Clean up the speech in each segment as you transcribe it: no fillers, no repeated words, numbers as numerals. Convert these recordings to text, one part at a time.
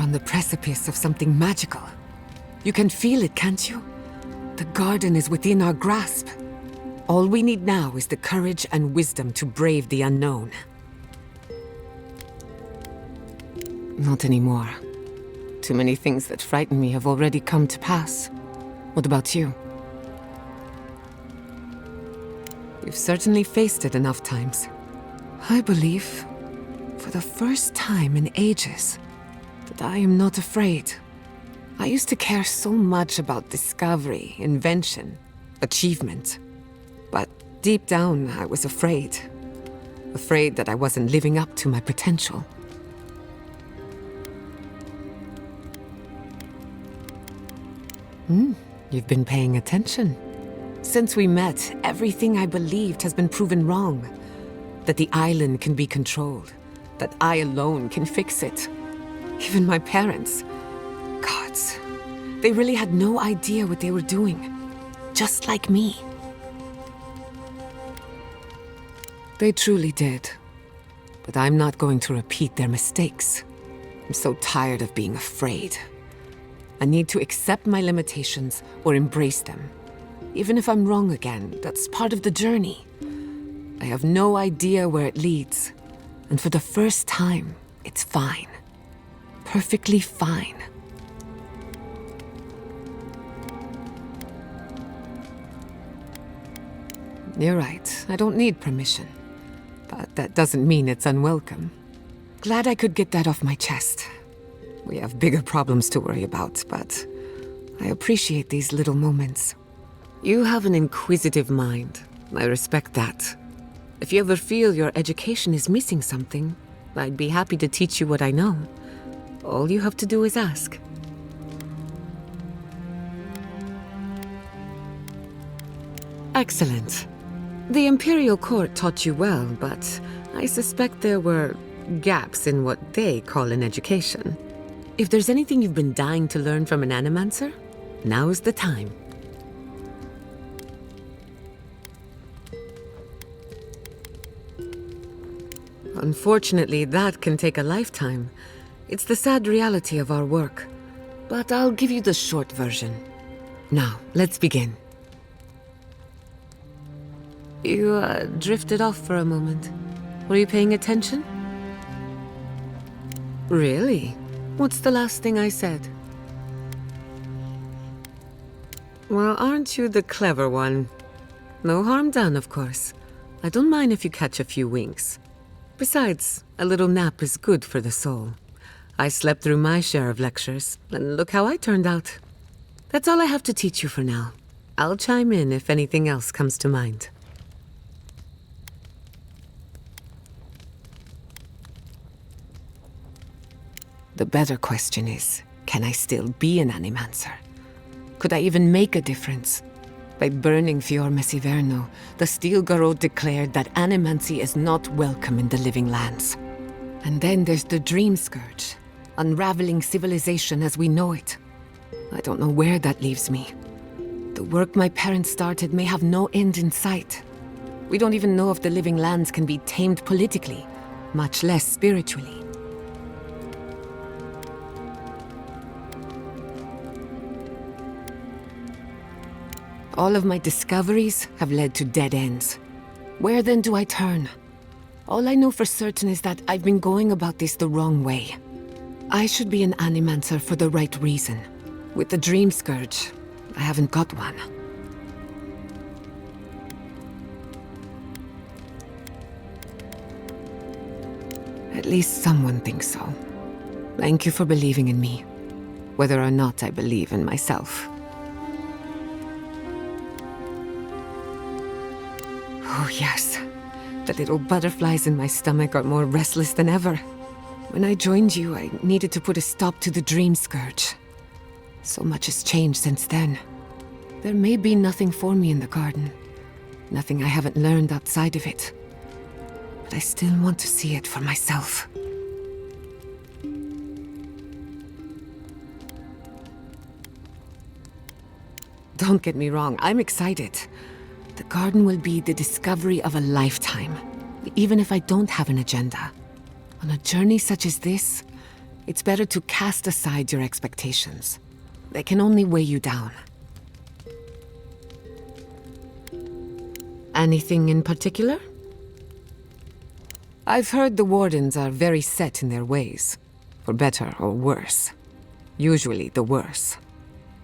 on the precipice of something magical. You can feel it, can't you? The garden is within our grasp. All we need now is the courage and wisdom to brave the unknown. Not anymore. Too many things that frighten me have already come to pass. What about you? You've certainly faced it enough times. I believe, for the first time in ages, that I am not afraid. I used to care so much about discovery, invention, achievement. But deep down, I was afraid. Afraid that I wasn't living up to my potential. You've been paying attention. Since we met, everything I believed has been proven wrong. That the island can be controlled. That I alone can fix it. Even my parents. Gods. They really had no idea what they were doing. Just like me. They truly did. But I'm not going to repeat their mistakes. I'm so tired of being afraid. I need to accept my limitations or embrace them. Even if I'm wrong again, that's part of the journey. I have no idea where it leads. And for the first time, it's fine. Perfectly fine. You're right, I don't need permission. But that doesn't mean it's unwelcome. Glad I could get that off my chest. We have bigger problems to worry about, but I appreciate these little moments. You have an inquisitive mind. I respect that. If you ever feel your education is missing something, I'd be happy to teach you what I know. All you have to do is ask. Excellent. The Imperial Court taught you well, but I suspect there were gaps in what they call an education. If there's anything you've been dying to learn from an animancer, now's the time. Unfortunately, that can take a lifetime. It's the sad reality of our work. But I'll give you the short version. Now, let's begin. You drifted off for a moment. Were you paying attention? Really? What's the last thing I said? Well, aren't you the clever one? No harm done, of course. I don't mind if you catch a few winks. Besides, a little nap is good for the soul. I slept through my share of lectures, and look how I turned out. That's all I have to teach you for now. I'll chime in if anything else comes to mind. The better question is, can I still be an animancer? Could I even make a difference? By burning Fior Messiverno, the Steel Garrod declared that animancy is not welcome in the living lands. And then there's the Dream Scourge, unraveling civilization as we know it. I don't know where that leaves me. The work my parents started may have no end in sight. We don't even know if the living lands can be tamed politically, much less spiritually. All of my discoveries have led to dead ends. Where then do I turn? All I know for certain is that I've been going about this the wrong way. I should be an animancer for the right reason. With the Dream Scourge, I haven't got one. At least someone thinks so. Thank you for believing in me, whether or not I believe in myself. Oh yes, the little butterflies in my stomach are more restless than ever. When I joined you, I needed to put a stop to the Dream Scourge. So much has changed since then. There may be nothing for me in the garden. Nothing I haven't learned outside of it. But I still want to see it for myself. Don't get me wrong, I'm excited. The garden will be the discovery of a lifetime, even if I don't have an agenda. On a journey such as this, It's better to cast aside your expectations. They can only weigh you down. Anything in particular? I've heard the Wardens are very set in their ways, for better or worse. Usually the worse.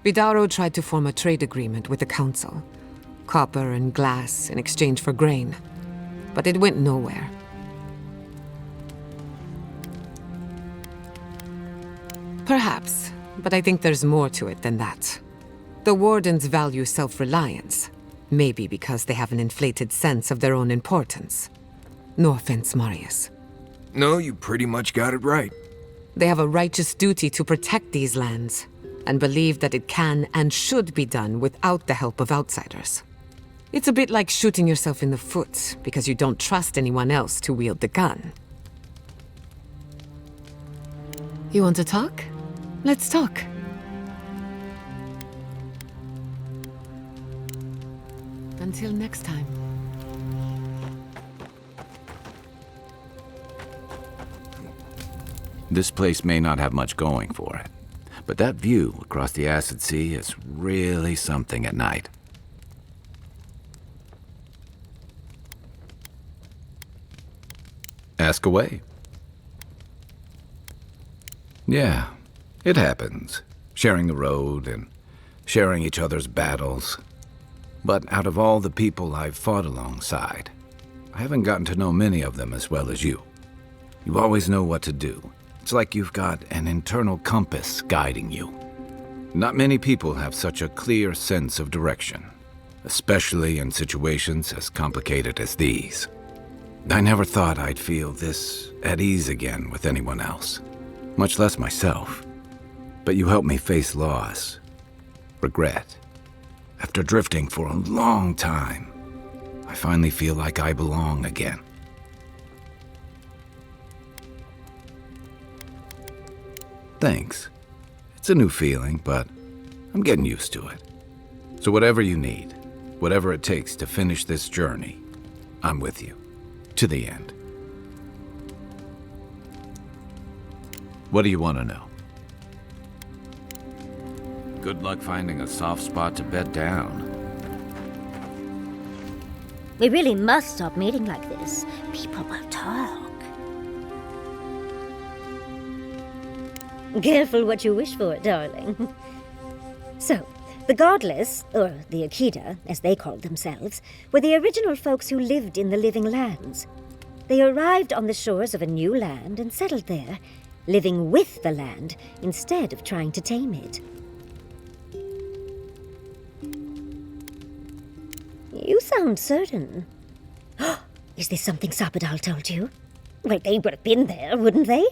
Vidaro tried to form a trade agreement with the Council. Copper and glass in exchange for grain. But it went nowhere. Perhaps, but I think there's more to it than that. The Wardens value self-reliance, maybe because they have an inflated sense of their own importance. No offense, Marius. No, you pretty much got it right. They have a righteous duty to protect these lands, and believe that it can and should be done without the help of outsiders. It's a bit like shooting yourself in the foot because you don't trust anyone else to wield the gun. You want to talk? Let's talk. Until next time. This place may not have much going for it, but that view across the Acid Sea is really something at night. Ask away. Yeah, it happens. Sharing the road and sharing each other's battles. But out of all the people I've fought alongside, I haven't gotten to know many of them as well as you. You always know what to do. It's like you've got an internal compass guiding you. Not many people have such a clear sense of direction, especially in situations as complicated as these. I never thought I'd feel this at ease again with anyone else, much less myself. But you helped me face loss, regret. After drifting for a long time, I finally feel like I belong again. Thanks. It's a new feeling, but I'm getting used to it. So whatever you need, whatever it takes to finish this journey, I'm with you. To the end. What do you want to know? Good luck finding a soft spot to bed down. We really must stop meeting like this. People will talk. Careful what you wish for, darling. So, the Godless, or the Akida, as they called themselves, were the original folks who lived in the living lands. They arrived on the shores of a new land and settled there, living with the land instead of trying to tame it. You sound certain. Is this something Sapadal told you? Well, they would have been there, wouldn't they?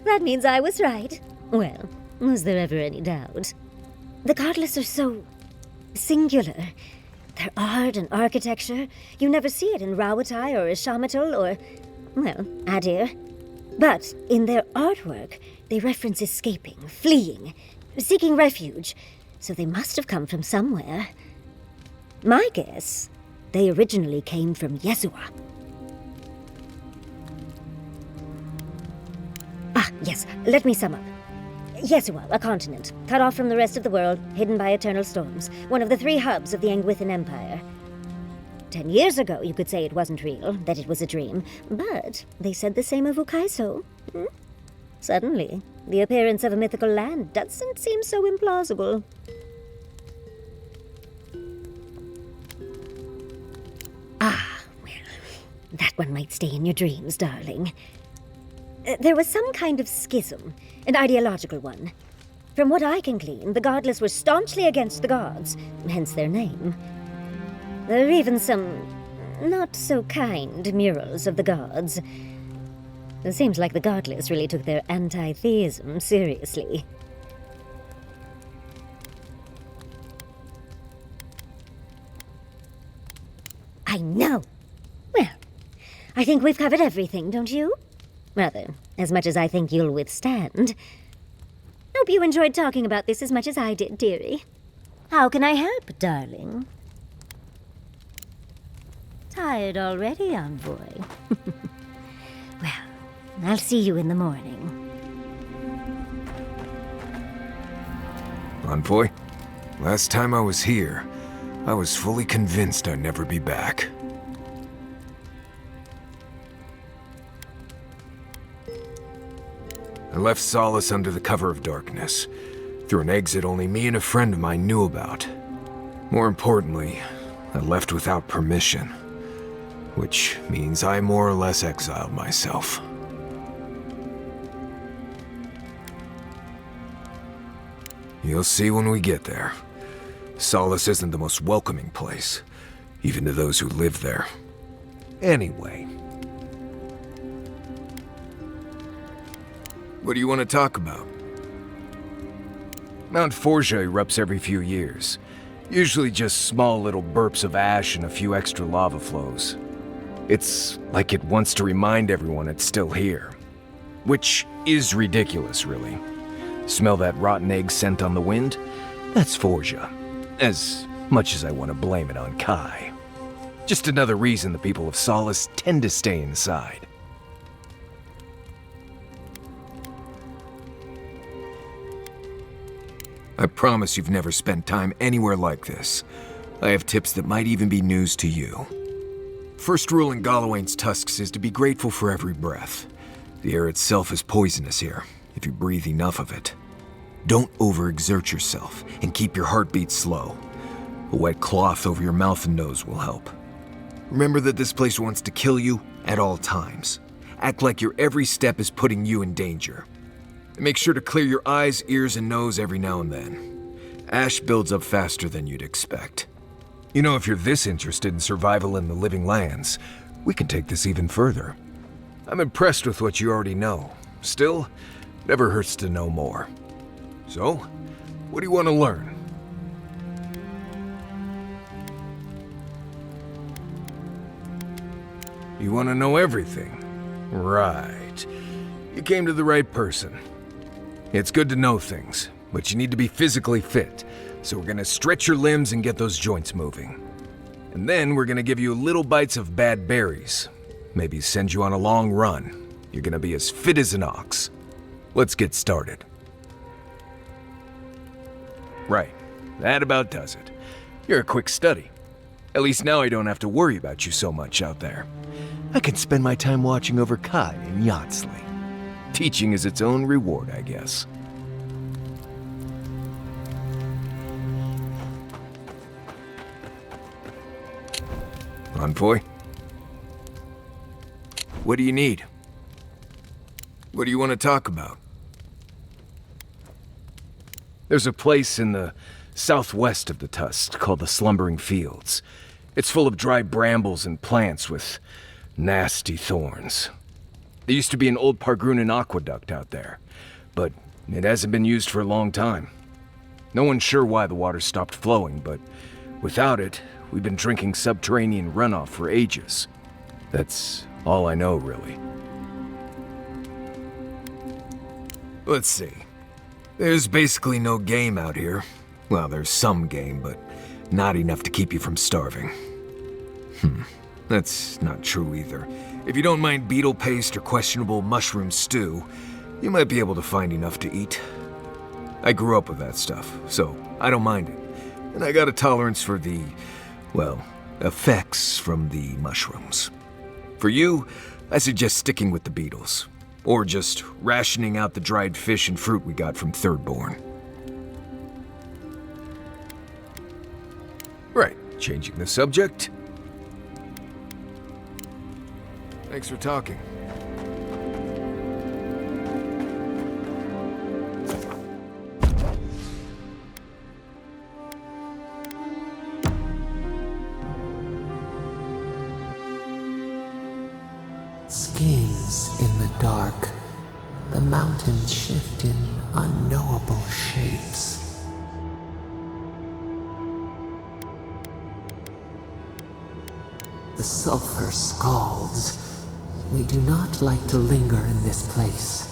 That means I was right. Well, was there ever any doubt? The Godless are so singular. Their art and architecture, you never see it in Rawatai or Ishamatal or, well, Aedyr. But in their artwork, they reference escaping, fleeing, seeking refuge, so they must have come from somewhere. My guess, they originally came from Yeshua. Ah, yes, let me sum up. Yeshua, a continent, cut off from the rest of the world, hidden by eternal storms, one of the 3 hubs of the Angwithan Empire. 10 years ago, you could say it wasn't real, that it was a dream, but they said the same of Ukaiso. Suddenly, the appearance of a mythical land doesn't seem so implausible. Ah, well, that one might stay in your dreams, darling. There was some kind of schism, an ideological one. From what I can glean, the Godless were staunchly against the gods, hence their name. There are even some not-so-kind murals of the gods. It seems like the Godless really took their anti-theism seriously. I know! Well, I think we've covered everything, don't you? Rather, as much as I think you'll withstand. Hope you enjoyed talking about this as much as I did, dearie. How can I help, darling? Tired already, envoy? Well, I'll see you in the morning. Envoy, last time I was here, I was fully convinced I'd never be back. I left Solace under the cover of darkness, through an exit only me and a friend of mine knew about. More importantly, I left without permission, which means I more or less exiled myself. You'll see when we get there. Solace isn't the most welcoming place, even to those who live there. Anyway. What do you want to talk about? Mount Forja erupts every few years. Usually just small little burps of ash and a few extra lava flows. It's like it wants to remind everyone it's still here. Which is ridiculous, really. Smell that rotten egg scent on the wind? That's Forja. As much as I want to blame it on Kai. Just another reason the people of Solace tend to stay inside. I promise you've never spent time anywhere like this. I have tips that might even be news to you. First rule in Galawain's tusks is to be grateful for every breath. The air itself is poisonous here, if you breathe enough of it. Don't overexert yourself, and keep your heartbeat slow. A wet cloth over your mouth and nose will help. Remember that this place wants to kill you at all times. Act like your every step is putting you in danger. And make sure to clear your eyes, ears, and nose every now and then. Ash builds up faster than you'd expect. You know, if you're this interested in survival in the living lands, we can take this even further. I'm impressed with what you already know. Still, never hurts to know more. So, what do you want to learn? You want to know everything? Right. You came to the right person. It's good to know things, but you need to be physically fit, so we're gonna stretch your limbs and get those joints moving. And then we're gonna give you little bites of bad berries. Maybe send you on a long run. You're gonna be as fit as an ox. Let's get started. Right, that about does it. You're a quick study. At least now I don't have to worry about you so much out there. I can spend my time watching over Kai and Yatsley. Teaching is its own reward, I guess. Envoy? What do you need? What do you want to talk about? There's a place in the southwest of the Tusk called the Slumbering Fields. It's full of dry brambles and plants with nasty thorns. There used to be an old Pargrunan aqueduct out there, but it hasn't been used for a long time. No one's sure why the water stopped flowing, but without it, we've been drinking subterranean runoff for ages. That's all I know, really. Let's see. There's basically no game out here. Well, there's some game, but not enough to keep you from starving. That's not true either. If you don't mind beetle paste or questionable mushroom stew, you might be able to find enough to eat. I grew up with that stuff, so I don't mind it. And I got a tolerance for the, well, effects from the mushrooms. For you, I suggest sticking with the beetles. Or just rationing out the dried fish and fruit we got from Thirdborn. Right, changing the subject. Thanks for talking. Schemes in the dark. The mountains shift in unknowable shapes. The sulfur scalds. We do not like to linger in this place.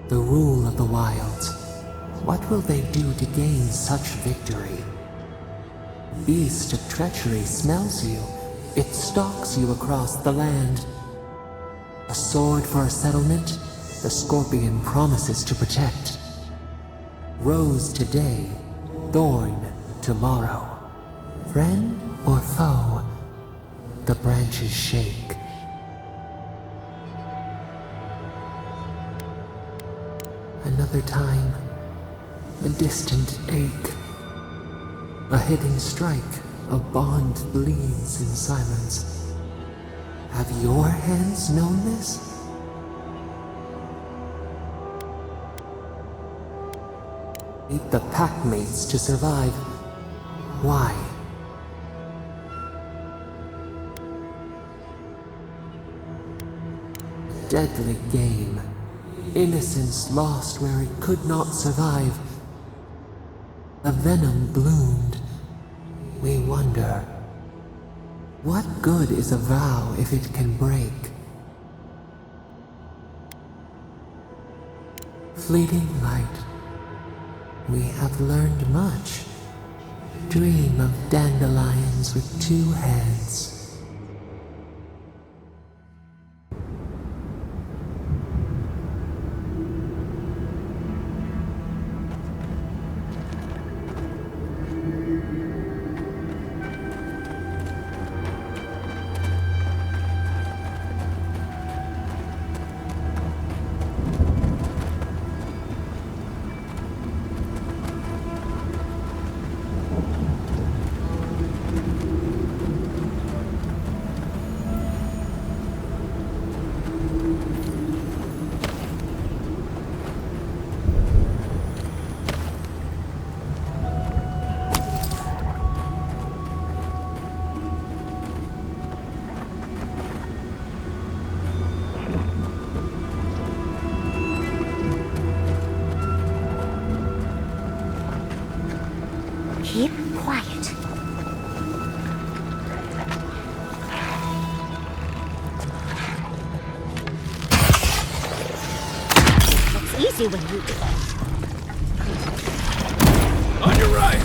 The rule of the wilds. What will they do to gain such victory? Beast of treachery smells you. It stalks you across the land. A sword for a settlement, the Scorpion promises to protect. Rose today, thorn tomorrow. Friend or foe, the branches shake. Another time, a distant ache. A hidden strike, a bond bleeds in silence. Have your hands known this? Need the packmates to survive. Why? Deadly game. Innocence lost where it could not survive. A venom bloomed. We wonder, what good is a vow if it can break? Fleeting light. We have learned much. Dream of dandelions with two heads. Keep quiet. Looks easy when you do it. On your right!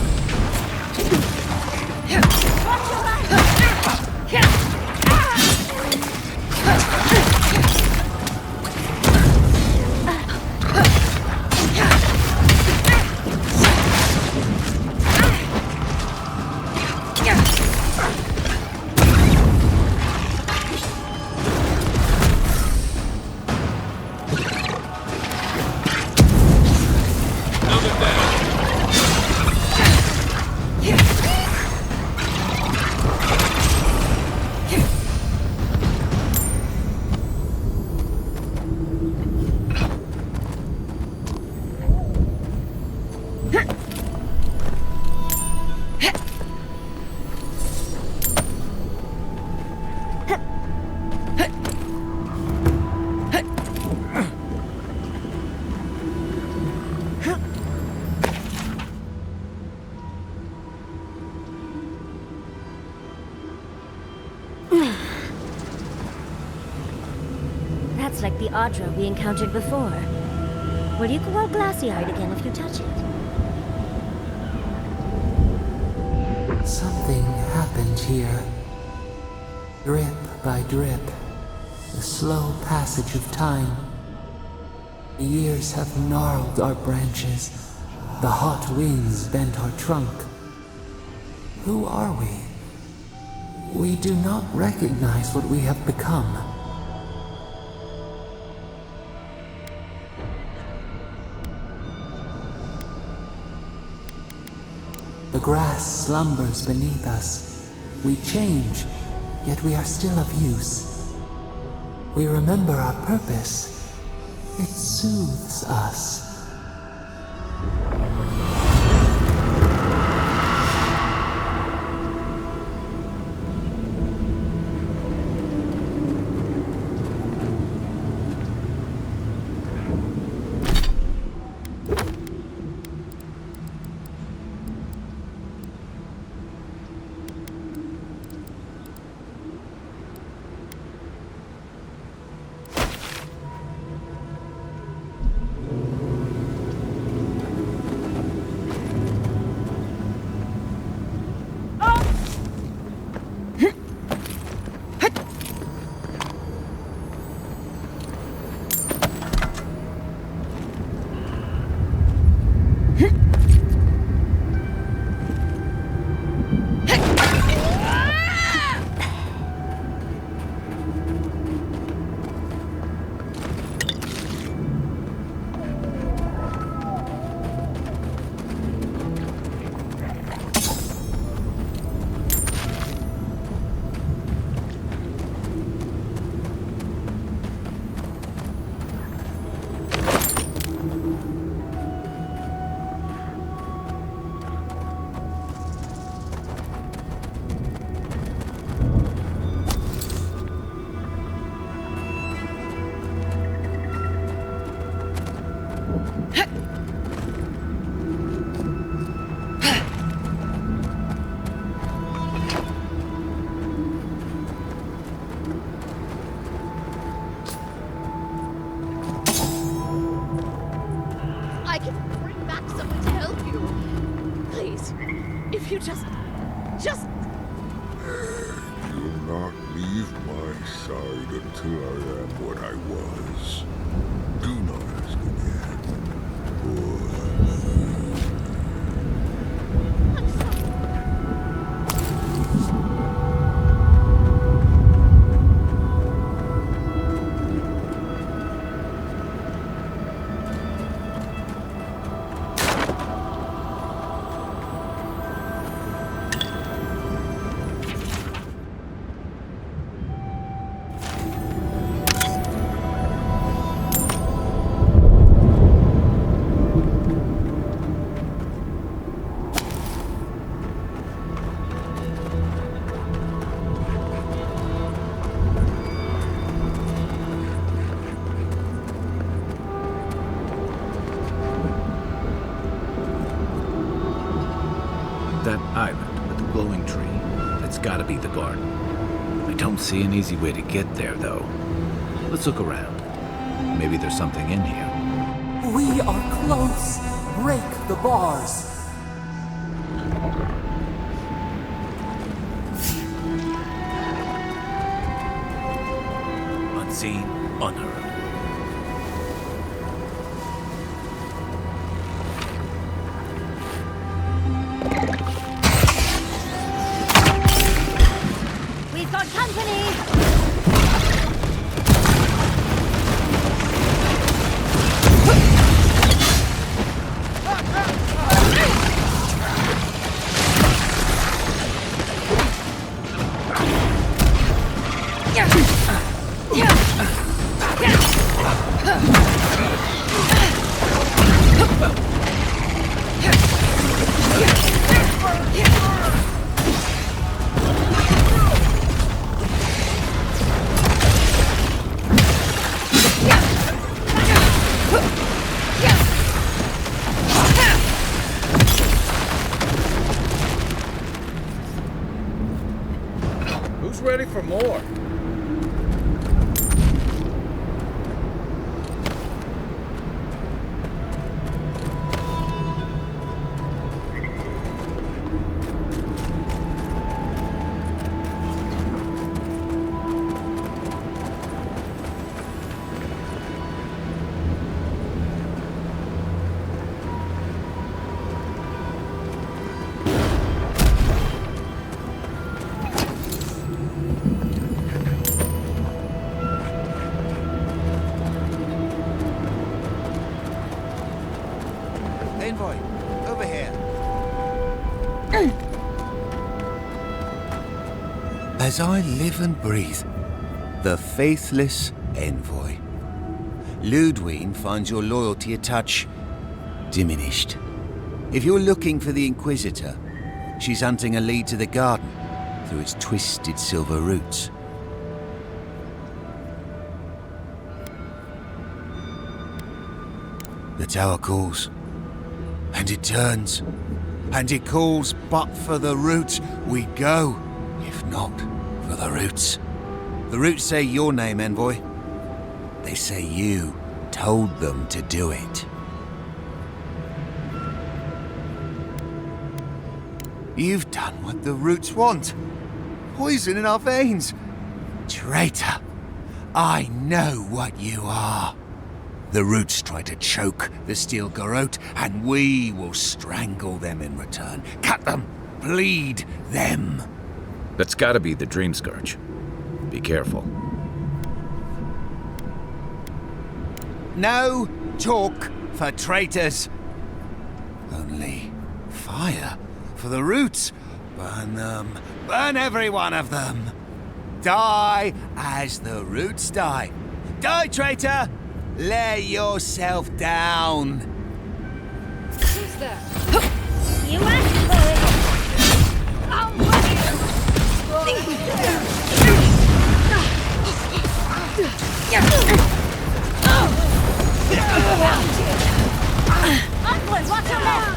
That's like the Adra we encountered before. Will you go all glassy-eyed again if you touch it? Something happened here. Drip by drip. The slow passage of time. The years have gnarled our branches. The hot winds bent our trunk. Who are we? We do not recognize what we have become. The grass slumbers beneath us. We change, yet we are still of use. We remember our purpose. It soothes us. you just... Do not leave my side until I am what I was. Do not ask again. That island with the glowing tree. It's gotta be the garden. I don't see an easy way to get there, though. Let's look around. Maybe there's something in here. We are close. Break the bars. Unseen, unheard. We've got company! Who's ready for more? Envoy, over here. As I live and breathe, the faithless envoy. Ludwine finds your loyalty a touch diminished. If you're looking for the Inquisitor, she's hunting a lead to the garden through its twisted silver roots. The tower calls, and it turns, and it calls, but for the roots we go, if not for the roots. The roots say your name, Envoy. They say you told them to do it. You've done what the roots want. Poison in our veins. Traitor, I know what you are. The roots try to choke the steel garrote, and we will strangle them in return. Cut them, bleed them. That's gotta be the Dream Scourge. Be careful. No talk for traitors. Only fire for the roots. Burn them. Burn every one of them. Die as the roots die. Die, traitor! Lay yourself down. Who's there? You asked for it! Onward, watch your left!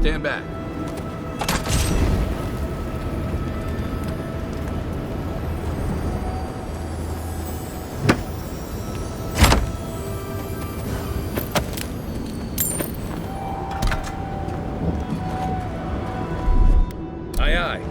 Stand back. Aye, aye.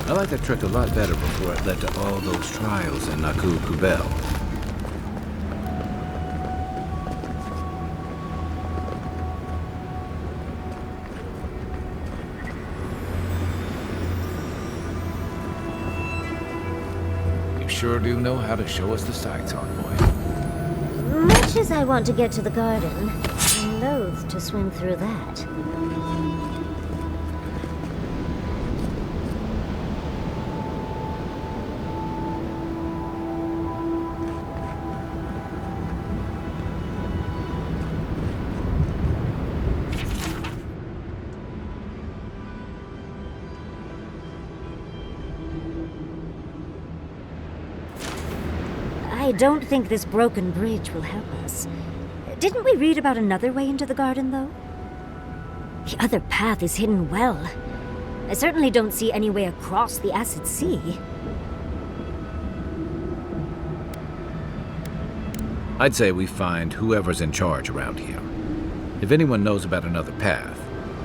I like that trick a lot better before it led to all those trials in Naku Kubel. You sure do know how to show us the sights, envoy. Much as I want to get to the garden, I'm loath to swim through that. I don't think this broken bridge will help us. Didn't we read about another way into the garden, though? The other path is hidden well. I certainly don't see any way across the Acid Sea. I'd say we find whoever's in charge around here. If anyone knows about another path,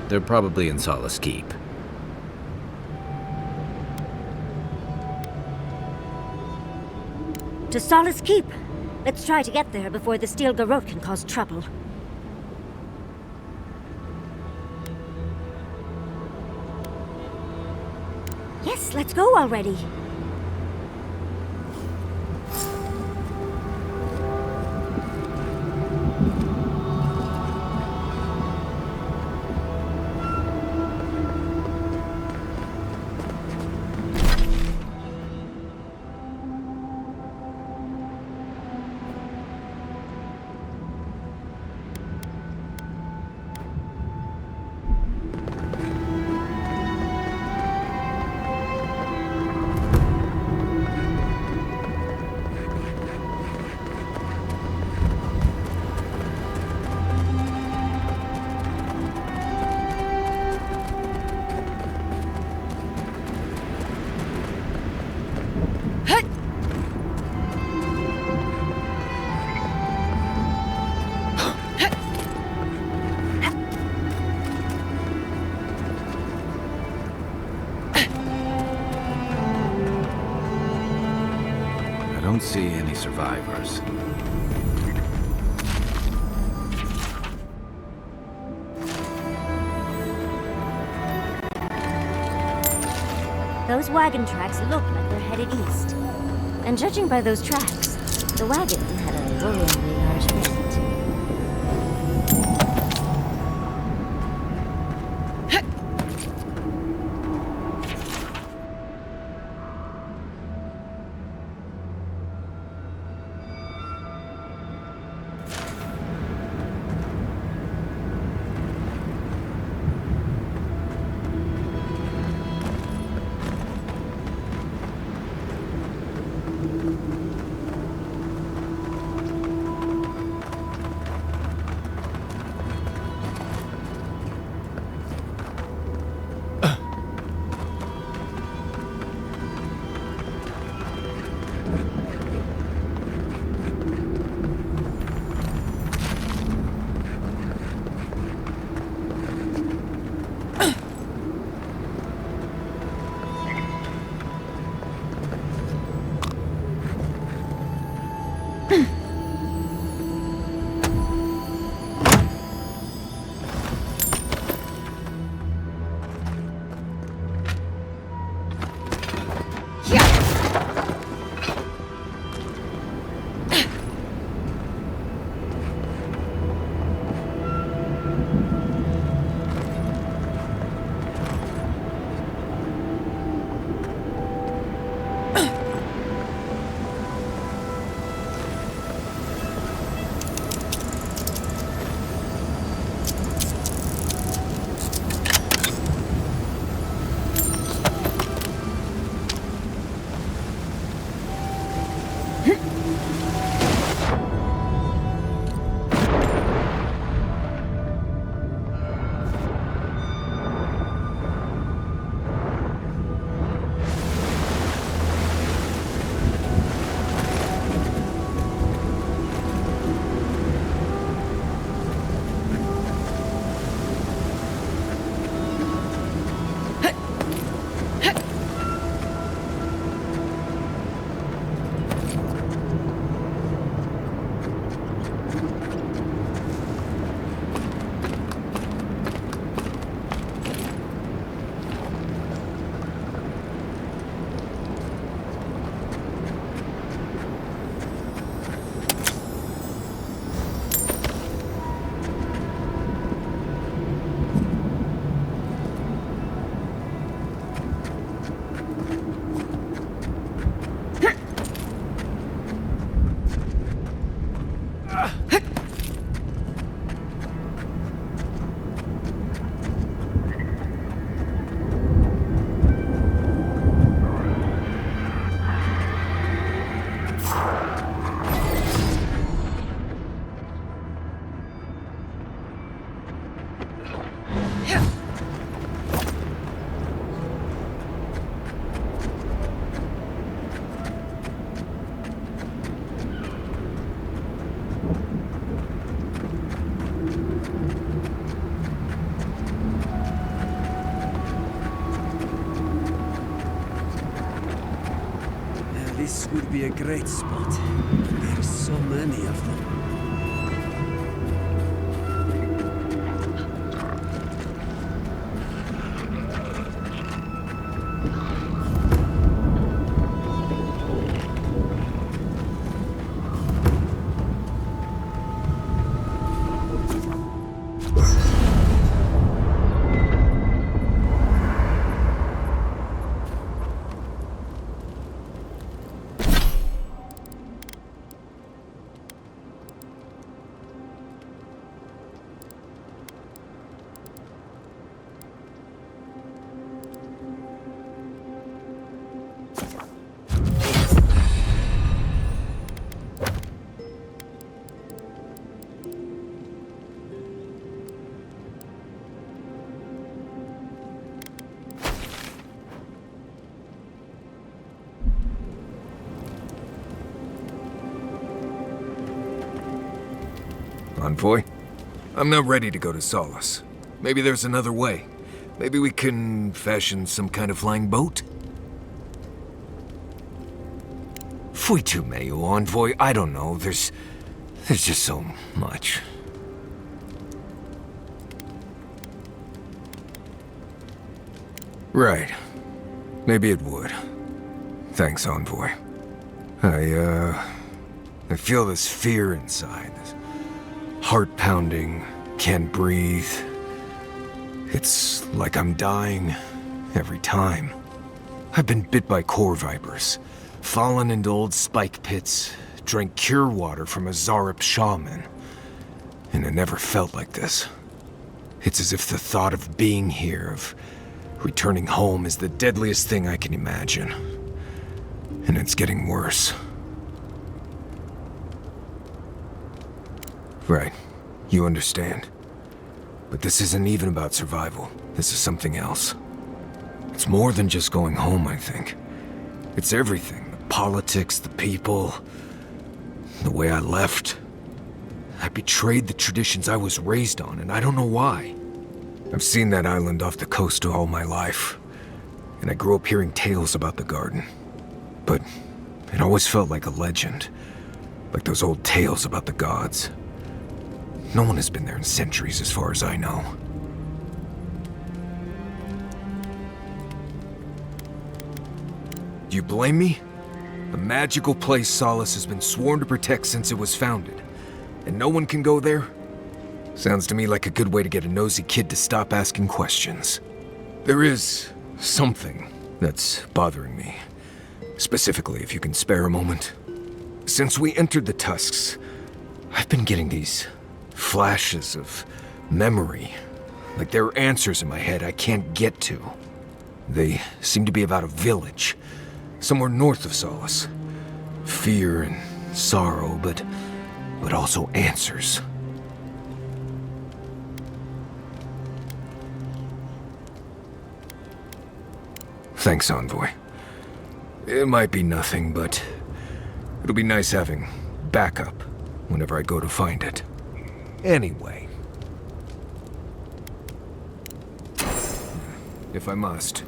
they're probably in Solace Keep. To Solace Keep. Let's try to get there before the Steel Garrote can cause trouble. Yes, let's go already. I don't see any survivors. Those wagon tracks look like they're headed east. And judging by those tracks, the wagon had a worryingly large fate. This would be a great spot. There's so many of them. Envoy? I'm not ready to go to Solace. Maybe there's another way. Maybe we can fashion some kind of flying boat? Fuitu meio, Envoy. I don't know. There's just so much. Right. Maybe it would. Thanks, Envoy. I feel this fear inside. This heart pounding, can't breathe. It's like I'm dying every time. I've been bit by core vipers, fallen into old spike pits, drank cure water from a Zarep shaman. And it never felt like this. It's as if the thought of being here, of returning home, is the deadliest thing I can imagine. And it's getting worse. Right. You understand. But this isn't even about survival. This is something else. It's more than just going home, I think. It's everything. The politics, the people, the way I left. I betrayed the traditions I was raised on, and I don't know why. I've seen that island off the coast all my life, and I grew up hearing tales about the garden. But it always felt like a legend, like those old tales about the gods. No one has been there in centuries, as far as I know. Do you blame me? A magical place Solace has been sworn to protect since it was founded, and no one can go there? Sounds to me like a good way to get a nosy kid to stop asking questions. There is something that's bothering me. Specifically, if you can spare a moment. Since we entered the Tusks, I've been getting these flashes of memory. Like there are answers in my head I can't get to. They seem to be about a village, somewhere north of Solace. Fear and sorrow, but also answers. Thanks, Envoy. It might be nothing, but it'll be nice having backup whenever I go to find it. Anyway. If I must.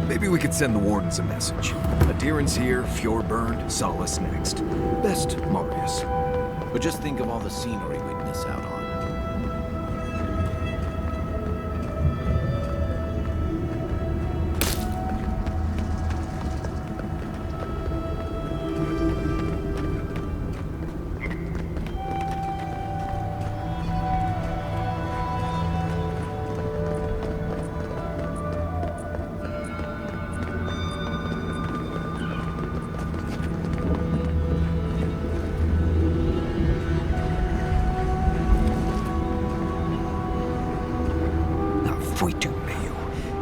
Maybe we could send the Wardens a message. Adherence here, Fjord burned, Solace next. Best Marius. But just think of all the scenery we'd miss out on.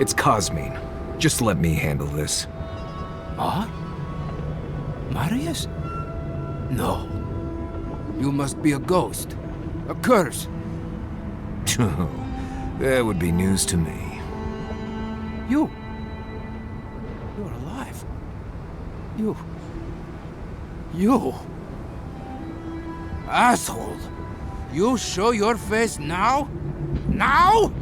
It's Cosmine. Just let me handle this. What? Marius? No. You must be a ghost. A curse. That would be news to me. You're alive. You... Asshole! You show your face now? Now?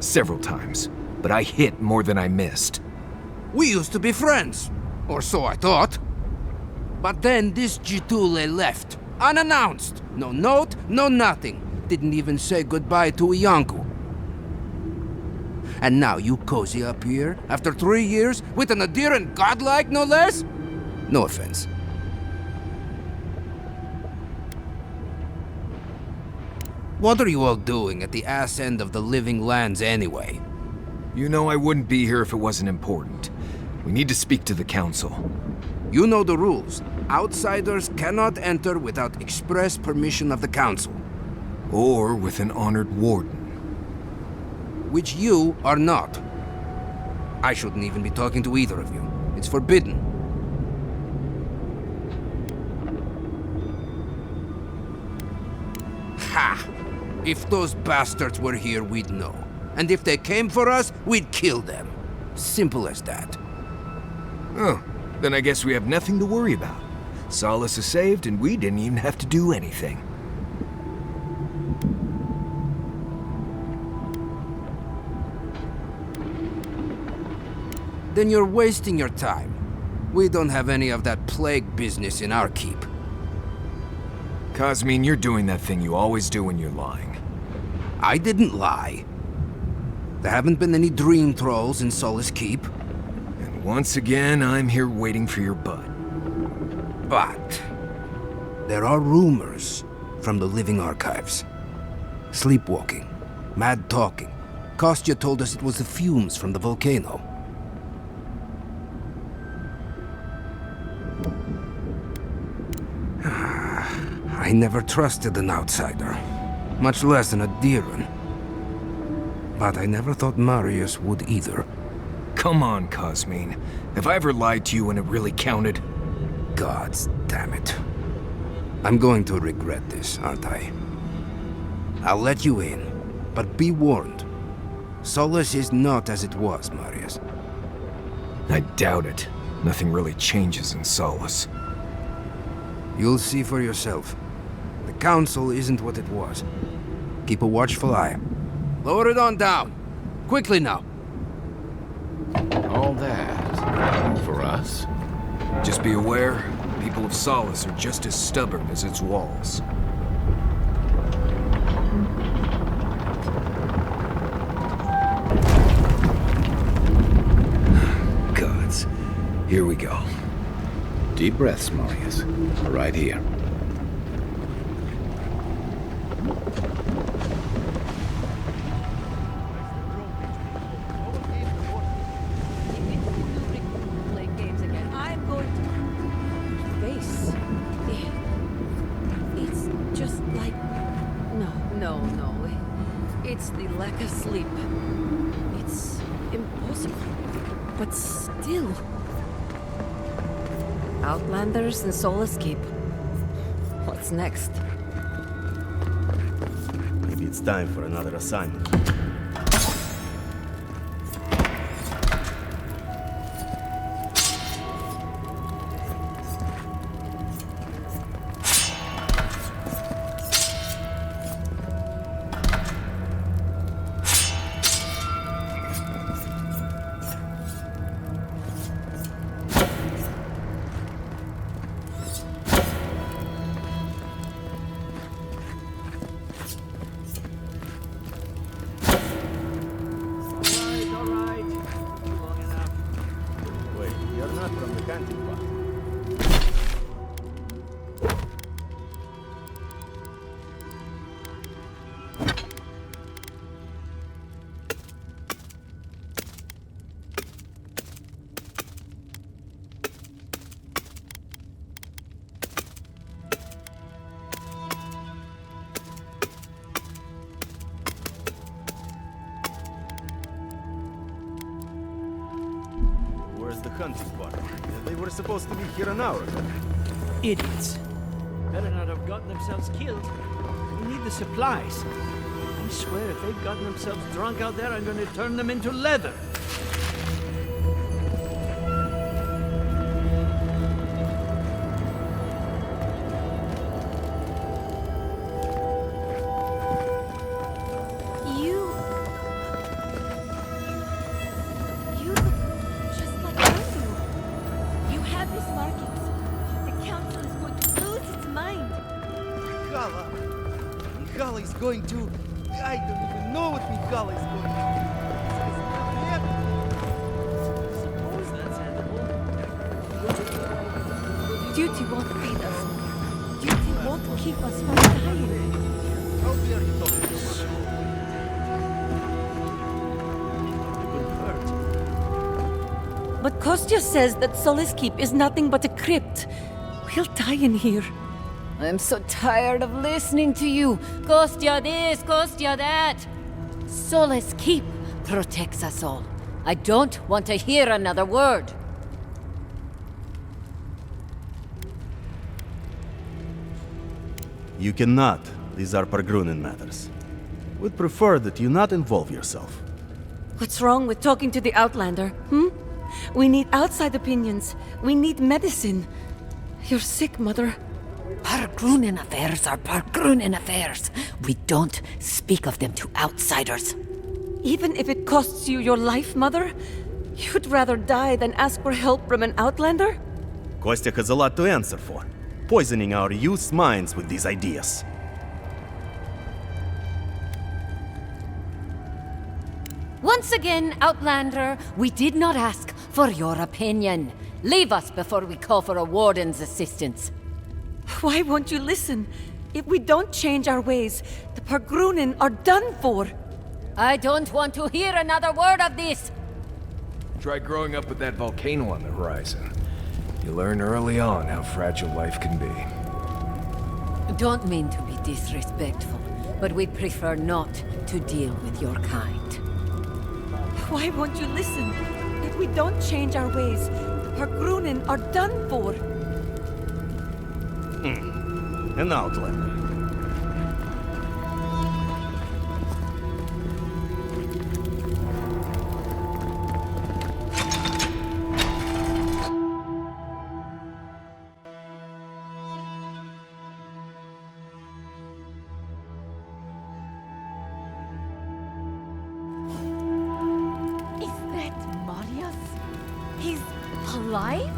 Several times, but I hit more than I missed. We used to be friends. Or so I thought. But then this Gitule left. Unannounced. No note, no nothing. Didn't even say goodbye to Iancu. And now you cozy up here, after 3 years, with an Aedyr and godlike, no less? No offense. What are you all doing at the ass end of the living lands anyway? You know I wouldn't be here if it wasn't important. We need to speak to the council. You know the rules. Outsiders cannot enter without express permission of the council. Or with an honored warden. Which you are not. I shouldn't even be talking to either of you. It's forbidden. Ha! If those bastards were here, we'd know. And if they came for us, we'd kill them. Simple as that. Oh, then I guess we have nothing to worry about. Solace is saved, and we didn't even have to do anything. Then you're wasting your time. We don't have any of that plague business in our keep. Cosmine, you're doing that thing you always do when you're lying. I didn't lie. There haven't been any dream trolls in Solace Keep. And once again, I'm here waiting for your butt. But there are rumors from the living archives. Sleepwalking, mad talking. Kostya told us it was the fumes from the volcano. I never trusted an outsider, much less an Aedyran. But I never thought Marius would either. Come on, Cosmine. Have I ever lied to you when it really counted? Gods damn it. I'm going to regret this, aren't I? I'll let you in, but be warned. Solace is not as it was, Marius. I doubt it. Nothing really changes in Solace. You'll see for yourself. The council isn't what it was. Keep a watchful eye. Lower it on down. Quickly now. All that for us? Just be aware, people of Solace are just as stubborn as its walls. Gods. Here we go. Deep breaths, Marius. Right here. It's the lack of sleep. It's impossible. But still... Outlanders and Solace Keep. What's next? Maybe it's time for another assignment. hunting party. They were supposed to be here an hour ago. Idiots. Better not have gotten themselves killed. We need the supplies. I swear, if they've gotten themselves drunk out there, I'm going to turn them into leather. You look just like I do. You have his markings. The council is going to lose its mind. Mikala is going to... I don't even know what Mikala is going to Suppose that's edible. Duty won't feed us. Duty won't keep us from dying. How dare you talk to me? But Kostya says that Solace Keep is nothing but a crypt. We'll die in here. I'm so tired of listening to you. Kostya this, Kostya that. Solace Keep protects us all. I don't want to hear another word. You cannot. These are Pargrunen matters. Would prefer that you not involve yourself. What's wrong with talking to the Outlander, We need outside opinions. We need medicine. You're sick, Mother. Pargrunen affairs are Pargrunen affairs. We don't speak of them to outsiders. Even if it costs you your life, Mother? You'd rather die than ask for help from an Outlander? Kostya has a lot to answer for. Poisoning our youth's minds with these ideas. Once again, Outlander, we did not ask for your opinion. Leave us before we call for a warden's assistance. Why won't you listen? If we don't change our ways, the Pargrunen are done for. I don't want to hear another word of this. Try growing up with that volcano on the horizon. You learn early on how fragile life can be. Don't mean to be disrespectful, but we prefer not to deal with your kind. Why won't you listen? If we don't change our ways, the Pargrunen are done for. An Outlander. Alive?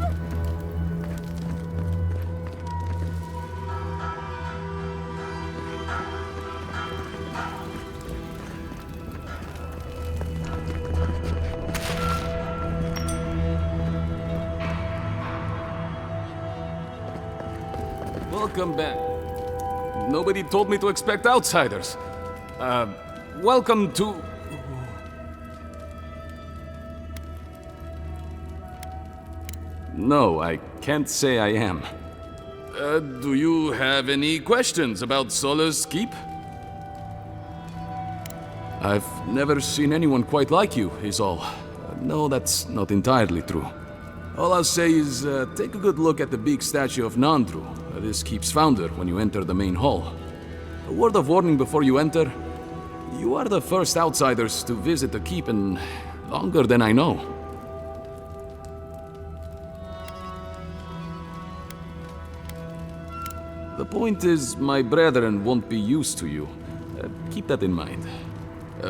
Welcome back. Nobody told me to expect outsiders. Welcome to... No, I can't say I am. Do you have any questions about Solace Keep? I've never seen anyone quite like you, is all. No, that's not entirely true. All I'll say is, take a good look at the big statue of Nandru, this keep's founder, when you enter the main hall. A word of warning before you enter. You are the first outsiders to visit the keep in longer than I know. The point is, my brethren won't be used to you. Keep that in mind.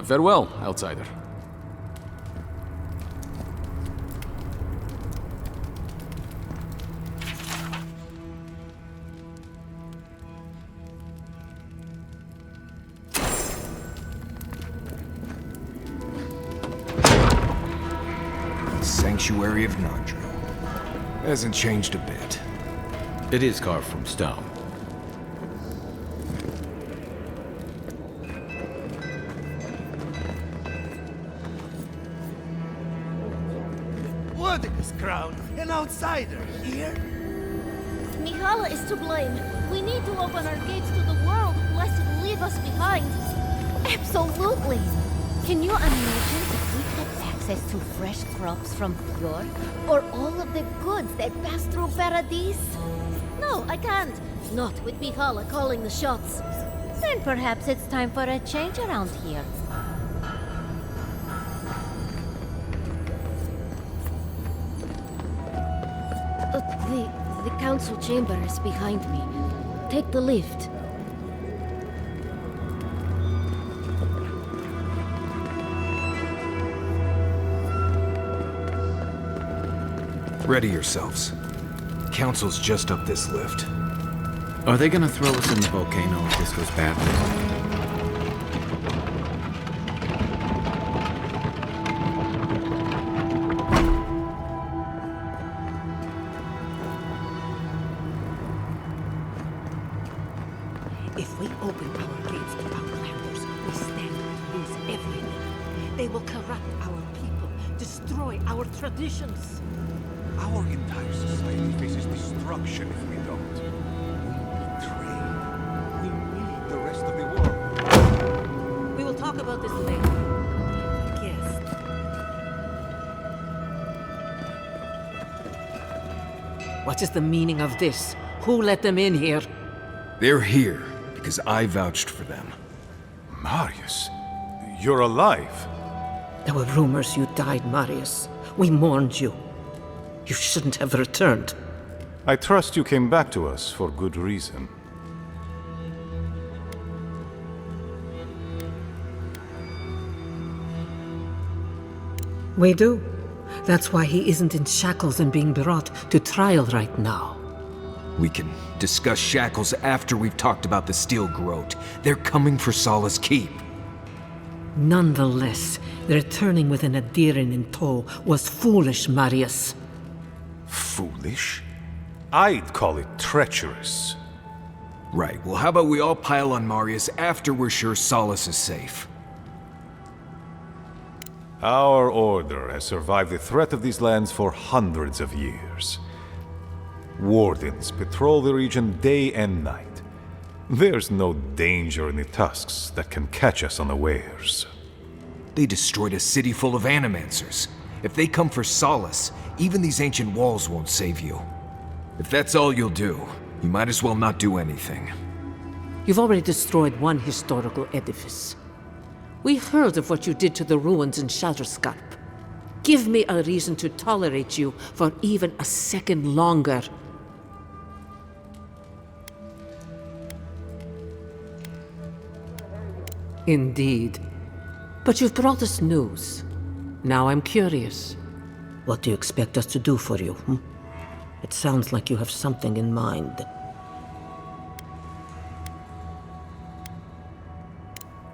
Farewell, outsider. Sanctuary of Nandru. Hasn't changed a bit. It is carved from stone. What in this crown? An outsider here? Mikala is to blame. We need to open our gates to the world, lest it leave us behind. Absolutely. Can you imagine if we get access access to fresh crops from Fjord? Or all of the goods that pass through Paradise? No, I can't. Not with Mihala calling the shots. Then perhaps it's time for a change around here. The council chamber is behind me. Take the lift. Ready yourselves. Council's just up this lift. Are they gonna throw us in the volcano if this goes badly? If we open our gates to outlanders, we stand to lose everything. They will corrupt our people, destroy our traditions. Our entire society faces destruction if we don't. We betray. We need the rest of the world. We will talk about this later. Yes. What is the meaning of this? Who let them in here? They're here because I vouched for them. Marius, you're alive. There were rumors you died, Marius. We mourned you. You shouldn't have returned. I trust you came back to us for good reason. We do. That's why he isn't in shackles and being brought to trial right now. We can discuss shackles after we've talked about the Steel Growth. They're coming for Solace Keep. Nonetheless, returning with an Aedyr in tow was foolish, Marius. Foolish? I'd call it treacherous. Right, well how about we all pile on Marius after we're sure Solace is safe? Our order has survived the threat of these lands for hundreds of years. Wardens patrol the region day and night. There's no danger in the tusks that can catch us unawares. They destroyed a city full of animancers. If they come for Solace, even these ancient walls won't save you. If that's all you'll do, you might as well not do anything. You've already destroyed one historical edifice. We heard of what you did to the ruins in Shatterscarp. Give me a reason to tolerate you for even a second longer. Indeed. But you've brought us news. Now I'm curious. What do you expect us to do for you, It sounds like you have something in mind.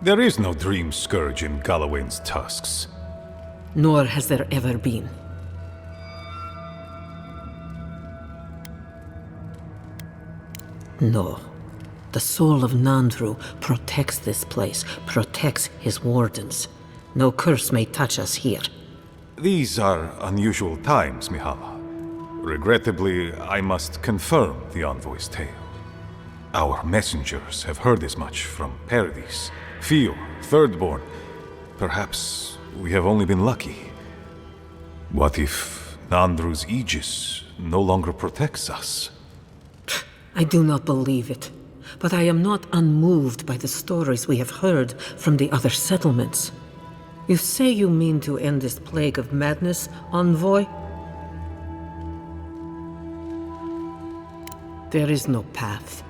There is no dream scourge in Galawain's tusks. Nor has there ever been. No. The soul of Nandru protects this place, protects his wardens. No curse may touch us here. These are unusual times, Mihala. Regrettably, I must confirm the envoy's tale. Our messengers have heard as much from Paradise, Fio, Thirdborn. Perhaps we have only been lucky. What if Nandru's aegis no longer protects us? I do not believe it. But I am not unmoved by the stories we have heard from the other settlements. You say you mean to end this plague of madness, envoy? There is no path.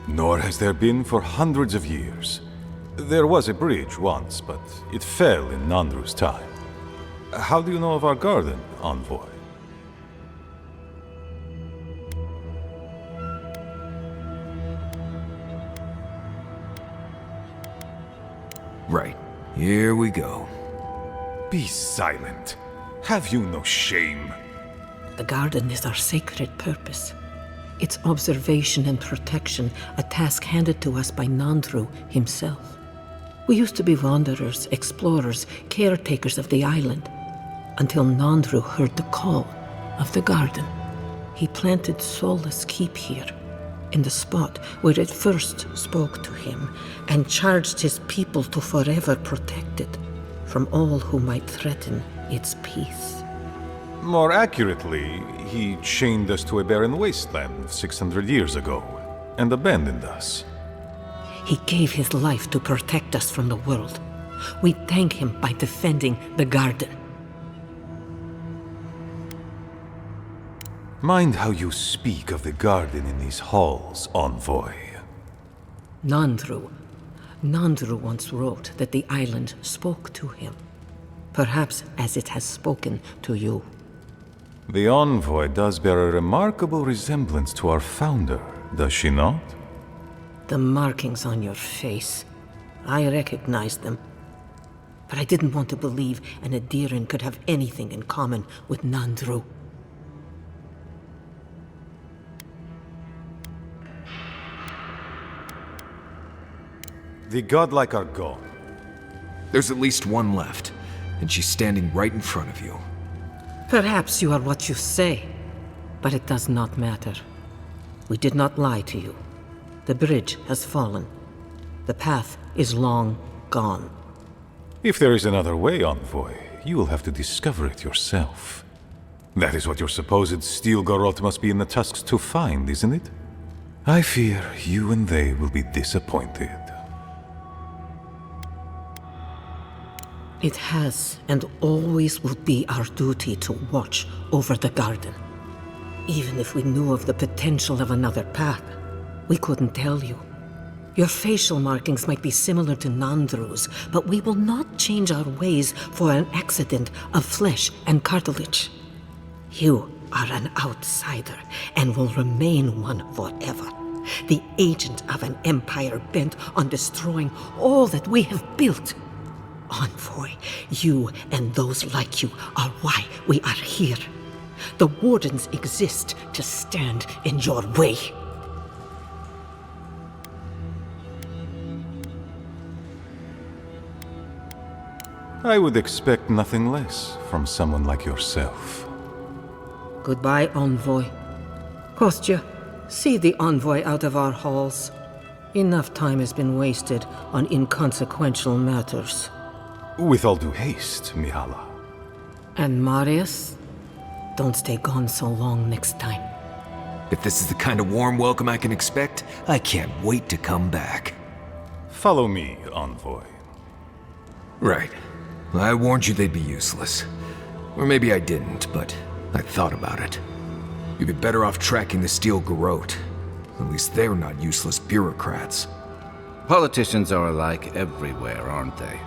Nor has there been for hundreds of years. There was a bridge once, but it fell in Nandru's time. How do you know of our garden, envoy? Right. Here we go. Be silent. Have you no shame? The garden is our sacred purpose. Its observation and protection, a task handed to us by Nandru himself. We used to be wanderers, explorers, caretakers of the island, until Nandru heard the call of the garden. He planted Solace Keep here, in the spot where it first spoke to him, and charged his people to forever protect it from all who might threaten its peace. More accurately, he chained us to a barren wasteland 600 years ago and abandoned us. He gave his life to protect us from the world. We thank him by defending the garden. Mind how you speak of the garden in these halls, envoy. Nandru once wrote that the island spoke to him. Perhaps as it has spoken to you. The envoy does bear a remarkable resemblance to our founder, does she not? The markings on your face. I recognized them. But I didn't want to believe an Aedyran could have anything in common with Nandru. The godlike are gone. There's at least one left, and she's standing right in front of you. Perhaps you are what you say, but it does not matter. We did not lie to you. The bridge has fallen. The path is long gone. If there is another way, envoy, you will have to discover it yourself. That is what your supposed steel garrote must be in the tusks to find, isn't it? I fear you and they will be disappointed. It has and always will be our duty to watch over the garden. Even if we knew of the potential of another path, we couldn't tell you. Your facial markings might be similar to Nandru's, but we will not change our ways for an accident of flesh and cartilage. You are an outsider and will remain one forever. The agent of an empire bent on destroying all that we have built. Envoy, you and those like you are why we are here. The Wardens exist to stand in your way. I would expect nothing less from someone like yourself. Goodbye, Envoy. Kostya, see the Envoy out of our halls. Enough time has been wasted on inconsequential matters. With all due haste, Mihala. And Marius? Don't stay gone so long next time. If this is the kind of warm welcome I can expect, I can't wait to come back. Follow me, Envoy. Right. I warned you they'd be useless. Or maybe I didn't, but I thought about it. You'd be better off tracking the steel garrote. At least they're not useless bureaucrats. Politicians are alike everywhere, aren't they?